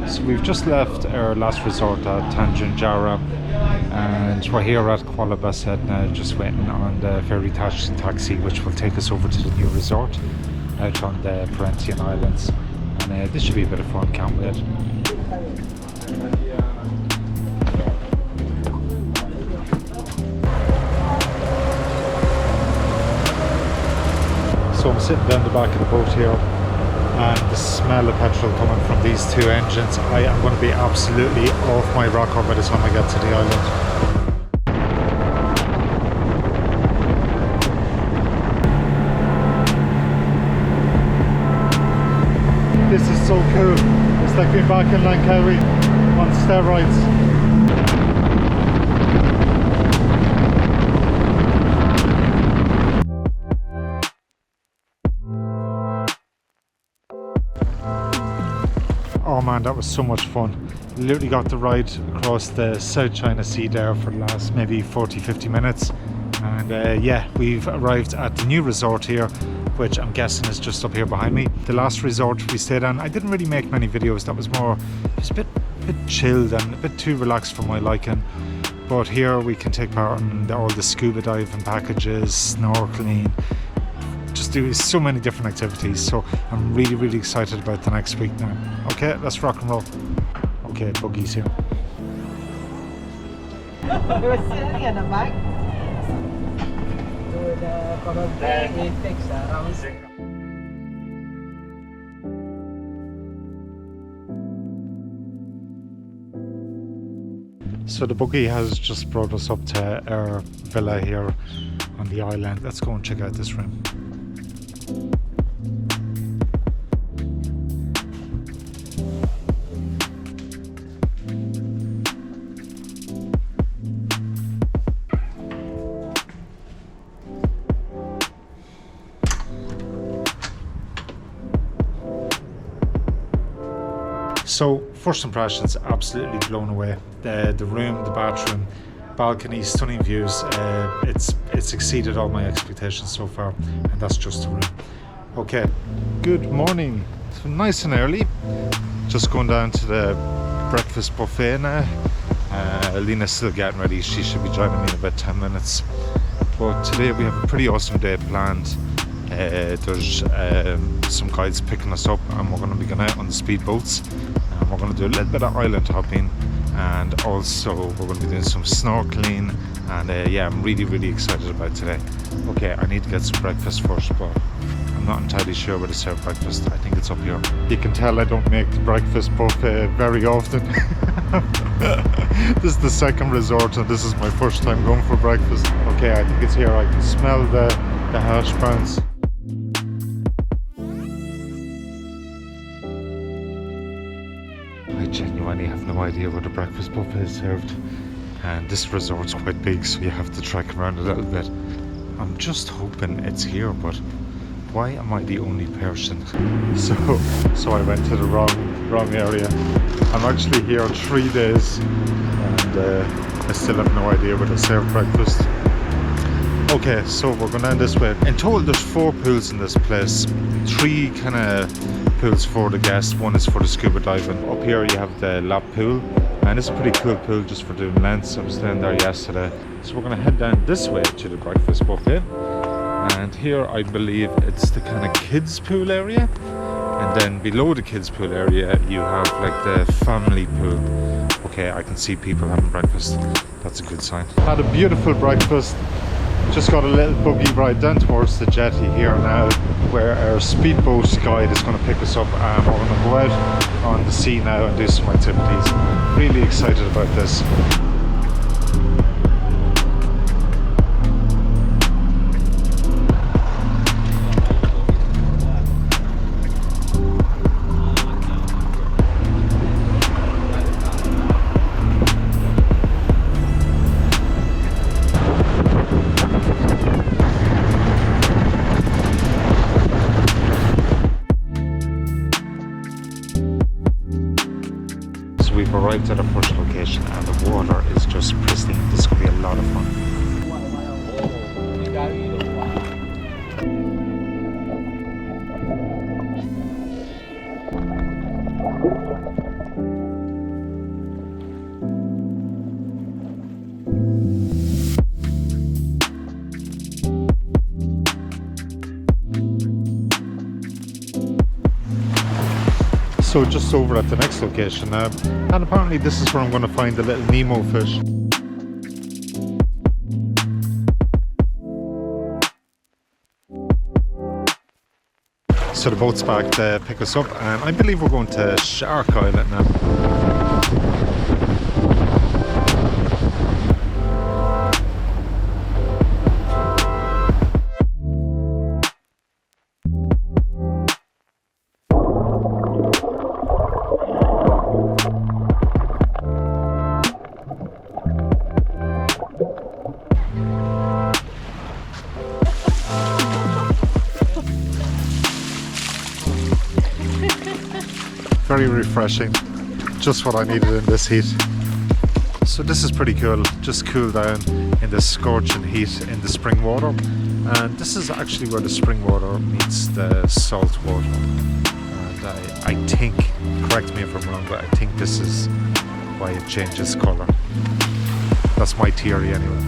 So we've just left our last resort at Tanjung, and we're here at Kuala Besar now, just waiting on the ferry taxi which will take us over to the new resort out on the Perhentian Islands, and this should be a bit of fun, can't wait. So I'm sitting down the back of the boat here, and the smell of petrol coming from these two engines. I am going to be absolutely off my rocker by the time I get to the island. This is so cool. It's like being back in Langkawi on steroids. Oh man, that was so much fun. Literally got to ride across the South China Sea there for the last maybe 40-50 minutes. And yeah, we've arrived at the new resort here, which I'm guessing is just up here behind me. The last resort we stayed on, I didn't really make many videos. That was more, it was a bit chilled and a bit too relaxed for my liking. But here we can take part in all the scuba diving packages, snorkeling, just do so many different activities. So I'm really excited about the next week now. Okay, let's rock and roll. Okay, Boogie's here. So the buggy has just brought us up to our villa here on the island. Let's go and check out this room. So first impressions, absolutely blown away. The room, the bathroom, balcony, stunning views. It's exceeded all my expectations so far, and that's just the room. Okay, good morning. It's nice and early. Just going down to the breakfast buffet now. Alina's still getting ready. She should be joining me in about 10 minutes. But today we have a pretty awesome day planned. There's some guides picking us up, and we're going to be going out on the speedboats, and we're going to do a little bit of island hopping, and also we're going to be doing some snorkeling, and yeah, I'm really excited about today. Okay, I need to get some breakfast first, but I'm not entirely sure where to serve breakfast. I think it's up here. You can tell I don't make the breakfast buffet very often. This is the second resort, and this is my first time going for breakfast. Okay, I think it's here. I can smell the hash browns. I genuinely have no idea where the breakfast buffet is served, and this resort's quite big, so you have to trek around a little bit. I'm just hoping it's here, but why am I the only person? So I went to the wrong area. I'm actually here 3 days, and I still have no idea where to serve breakfast. Okay, so we're going down this way. In total there's 4 pools in this place. 3 kind of pools for the guests, 1 is for the scuba diving. Up here you have the lap pool, and it's a pretty cool pool just for doing lengths. I was down there yesterday. So we're going to head down this way to the breakfast buffet, and here I believe it's the kind of kids pool area, and then below the kids pool area you have like the family pool. Okay, I can see people having breakfast. That's a good sign. Had a beautiful breakfast. Just got a little buggy ride down towards the jetty here now, where our speedboat guide is going to pick us up, and we're going to go out on the sea now and do some activities. Really excited about this. We've arrived at our first location, and the water is just pristine. This is going to be a lot of fun. So just over at the next location now, and apparently this is where I'm going to find the little Nemo fish. So the boat's back to pick us up, and I believe we're going to Shark Island now. Very refreshing, just what I needed in this heat. So this is pretty cool, just cool down in the scorching heat in the spring water, and this is actually where the spring water meets the salt water, and I think, correct me if I'm wrong, but I think this is why it changes colour. That's my theory anyway.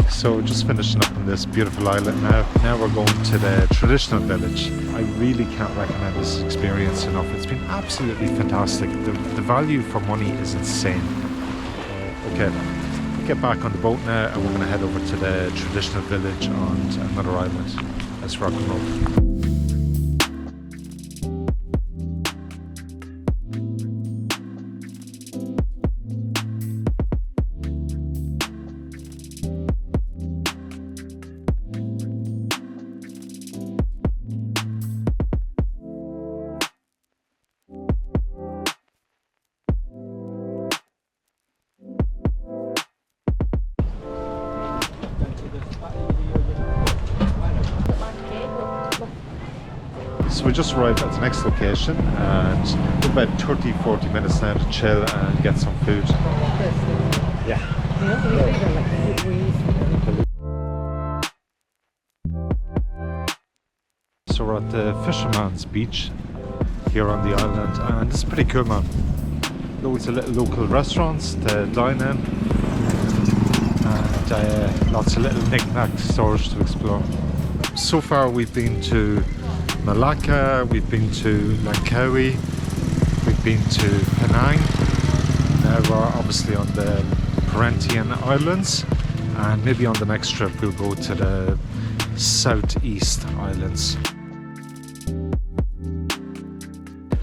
So just finishing up on this beautiful island now. Now we're going to the traditional village. I really can't recommend this experience enough. It's been absolutely fantastic. The value for money is insane. Okay, we'll get back on the boat now and we're going to head over to the traditional village on another island. Let's rock and roll. So we just arrived at the next location and we're about 30-40 minutes now to chill and get some food. Yeah. So we're at the Fisherman's Beach here on the island, and this is pretty cool, man. Loads of little local restaurants to dine in and lots of little knick-knack stores to explore. So far we've been to Malacca, we've been to Langkawi, we've been to Penang. Now we're obviously on the Perhentian Islands, and maybe on the next trip we'll go to the Southeast Islands.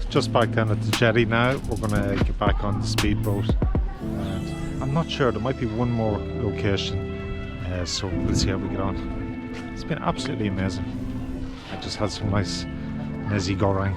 Just back down at the jetty now. We're going to get back on the speedboat, and I'm not sure, there might be one more location, so we'll see how we get on. It's been absolutely amazing. I just had some nice nasi goreng.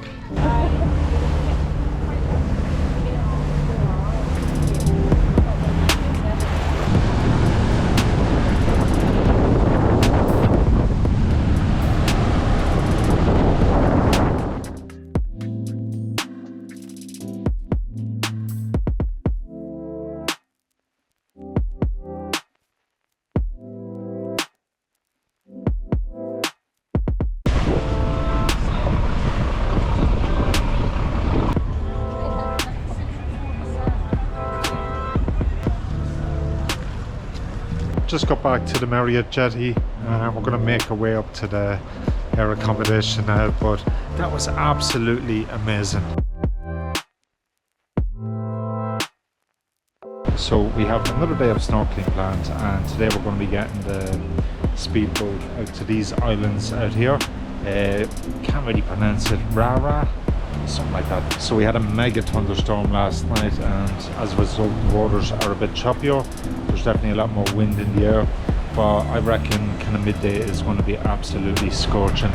Just got back to the Marriott jetty and we're going to make our way up to our accommodation now, but that was absolutely amazing. So we have another day of snorkeling planned, and today we're going to be getting the speedboat out to these islands out here. Can't really pronounce it, Rara, something like that. So we had a mega thunderstorm last night, and as a result the waters are a bit choppier. There's definitely a lot more wind in the air, but I reckon kind of midday is going to be absolutely scorching.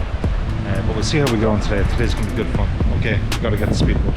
But we'll see how we go on today. Today's going to be good fun. Okay, we got to get the speedboat.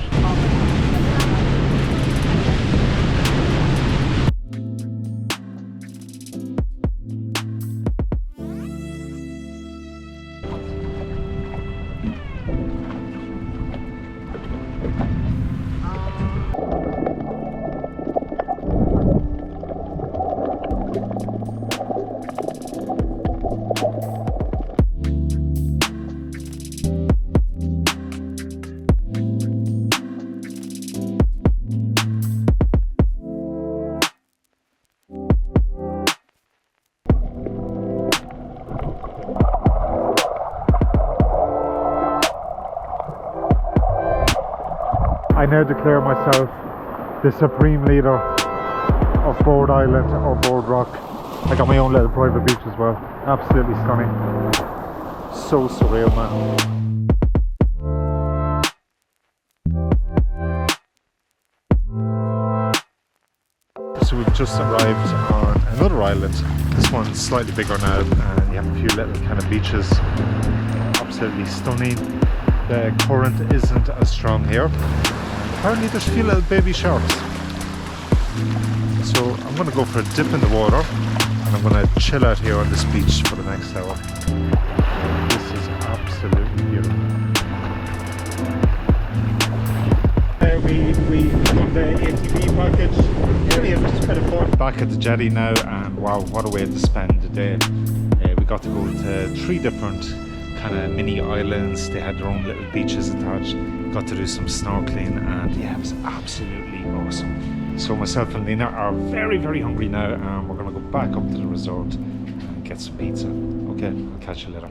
now declare myself the supreme leader of Board Island or Board Rock. I got my own little private beach as well. Absolutely stunning. So surreal, man. So we've just arrived on another island. This one's slightly bigger now, and you have a few little kind of beaches. Absolutely stunning. The current isn't as strong here. Apparently there's a few little baby sharks. So I'm going to go for a dip in the water, and I'm going to chill out here on this beach for the next hour. This is absolutely beautiful. We done the ATV package. Yeah, we have just kind of fun. Back at the jetty now, and wow, what a way to spend the day. We got to go to 3 different kind of mini islands. They had their own little beaches attached. Got to do some snorkeling, and yeah, it was absolutely awesome. So myself and Lena are very, very hungry now, and we're going to go back up to the resort and get some pizza. Okay, I'll catch you later.